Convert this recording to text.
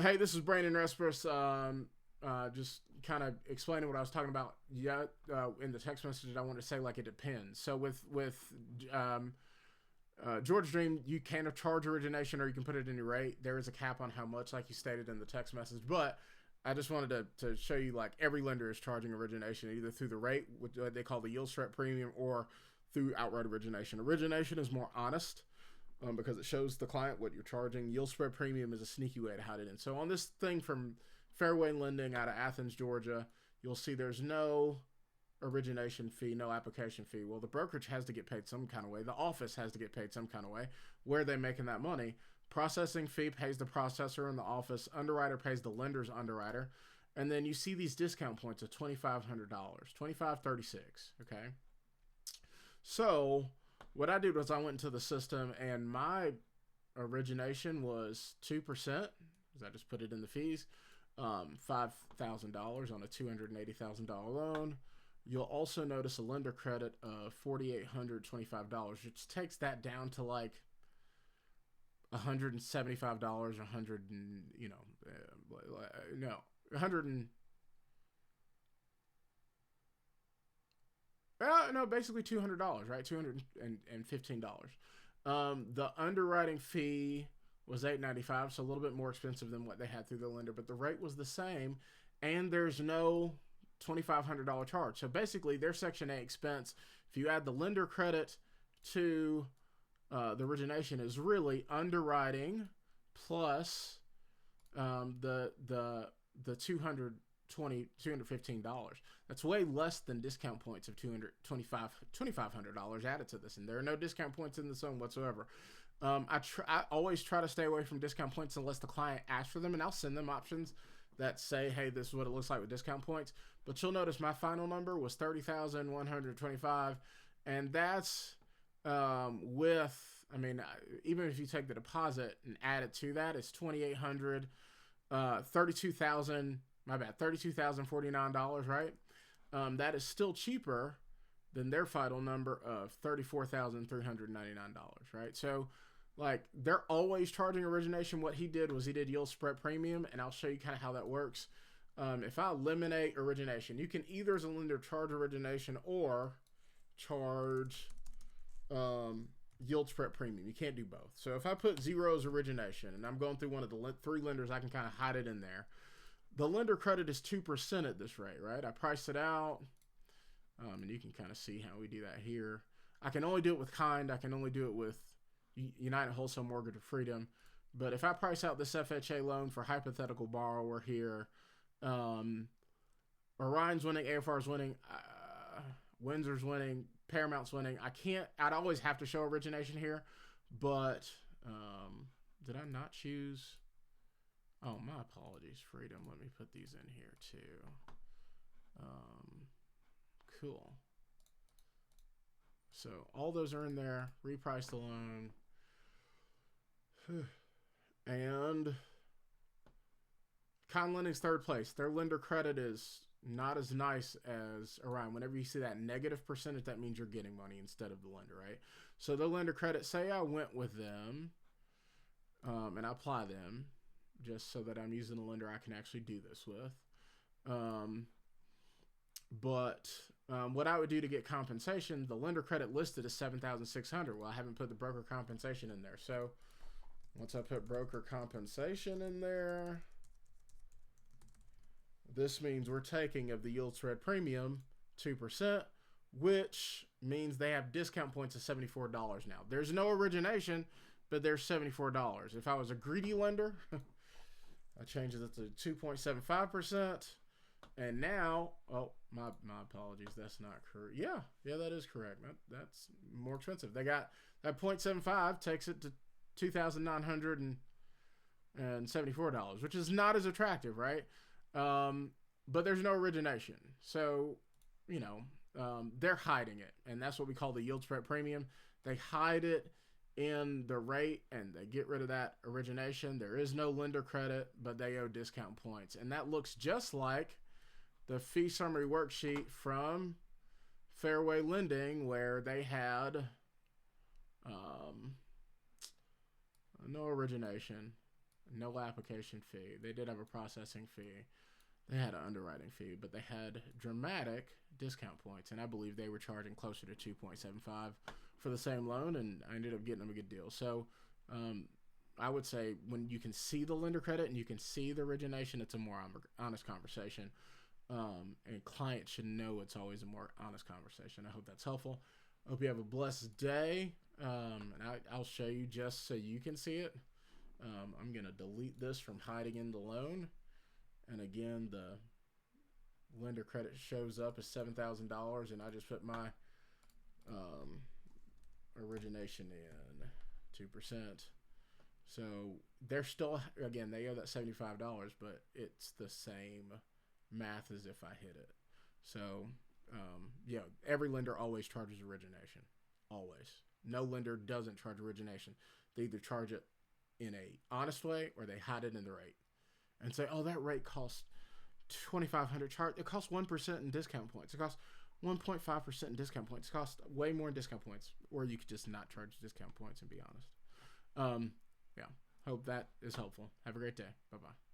Hey, this is Brandon Respers. Just kind of explaining what I was talking about. Yeah, in the text message, I want to say like it depends. So with George Dream, you can charge origination or you can put it in your rate. There is a cap on how much, like you stated in the text message. But I just wanted to show you like every lender is charging origination either through the rate, which they call the yield strip premium, or through outright origination. Origination is more honest because it shows the client what you're charging. Yield spread premium is a sneaky way to hide it in. So on this thing from Fairway Lending out of Athens, Georgia, you'll see there's no origination fee, no application fee. Well, the brokerage has to get paid some kind of way. The office has to get paid some kind of way. Where are they making that money? Processing fee pays the processor in the office. Underwriter pays the lender's underwriter. And then you see these discount points of $2,500, $2,536. Okay. So what I did was I went into the system and my origination was 2%, because I just put it in the fees, $5,000 on a $280,000 loan. You'll also notice a lender credit of $4,825, which takes that down to like $175 or 100 and no 100 and no, basically $200, right? $215. The underwriting fee was $895, so a little bit more expensive than what they had through the lender, but the rate was the same, and there's no $2,500 charge. So basically, their Section 8 expense, if you add the lender credit to the origination, is really underwriting plus the $215. That's way less than discount points of $2,500 added to this, and there are no discount points in the zone whatsoever. I always try to stay away from discount points unless the client asks for them, and I'll send them options that say, hey, this is what it looks like with discount points. But you'll notice my final number was 30,125, and that's with, I mean, even if you take the deposit and add it to that, it's 2,800, 32,000. My bad, $32,049, right? That is still cheaper than their final number of $34,399, right? So, like, they're always charging origination. What he did was he did yield spread premium, and I'll show you kind of how that works. If I eliminate origination, you can either as a lender charge origination or charge yield spread premium. You can't do both. So if I put zero as origination, and I'm going through one of the three lenders, I can kind of hide it in there. The lender credit is 2% at this rate, right? I priced it out, and you can kind of see how we do that here. I can only do it with Kind. I can only do it with United Wholesale Mortgage of Freedom. But if I price out this FHA loan for hypothetical borrower here, Orion's winning, AFR's winning, Windsor's winning, Paramount's winning. I'd always have to show origination here, but did I not choose? Oh, my apologies, Freedom. Let me put these in here too. Cool. So all those are in there. Reprice the loan. And Con Lending's third place. Their lender credit is not as nice as Orion. Whenever you see that negative percentage, that means you're getting money instead of the lender, right? So the lender credit, say I went with them and I apply them, just so that I'm using a lender I can actually do this with. But what I would do to get compensation, the lender credit listed is $7,600. Well, I haven't put the broker compensation in there. So once I put broker compensation in there, this means we're taking of the yield spread premium 2%, which means they have discount points of $74 now. There's no origination, but there's $74. If I was a greedy lender, I changed it to 2.75%. And now, oh, my apologies. That's not correct. Yeah, that is correct. That's more expensive. They got that 0.75 takes it to $2,974, which is not as attractive, right? But there's no origination. So, they're hiding it. And that's what we call the yield spread premium. They hide it in the rate and they get rid of that origination. There is no lender credit, but they owe discount points. And that looks just like the fee summary worksheet from Fairway Lending, where they had no origination no application fee. They did have a processing fee. They had an underwriting fee, but they had dramatic discount points, and I believe they were charging closer to 2.75 for the same loan, and I ended up getting them a good deal. So I would say when you can see the lender credit and you can see the origination, it's a more honest conversation. And clients should know it's always a more honest conversation. I hope that's helpful. I hope you have a blessed day. And I'll show you just so you can see it. I'm going to delete this from hiding in the loan. And again, the lender credit shows up as $7,000, and I just put my origination in 2%. So they're still, again, they owe that $75, but it's the same math as if I hit it. So, yeah, every lender always charges origination. Always. No lender doesn't charge origination. They either charge it in a honest way or they hide it in the rate and say, oh, that rate costs $2,500. It costs 1% in discount points. It costs 1.5% in discount points. It costs way more in discount points. Or you could just not charge discount points and be honest. Yeah. Hope that is helpful. Have a great day. Bye-bye.